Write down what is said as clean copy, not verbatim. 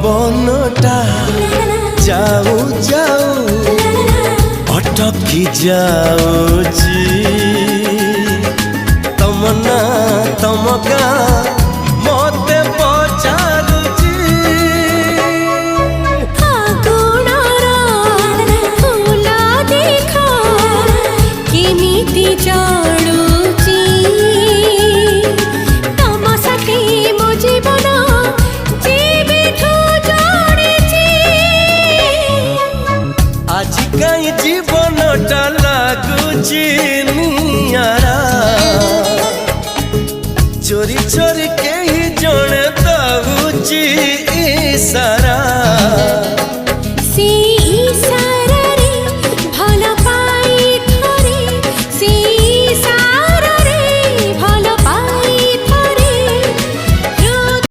पवनटा जाऊ जाऊ अटकी जाऊची तमना तमका मते पचारुची फूला देखा केमिति जाड़ुची तम सखी मो जीवन जीविठू जोड़िची आज कहीं जीवनटा लागुची नियारा चोरी चोरी के ही जने दउची इशारा।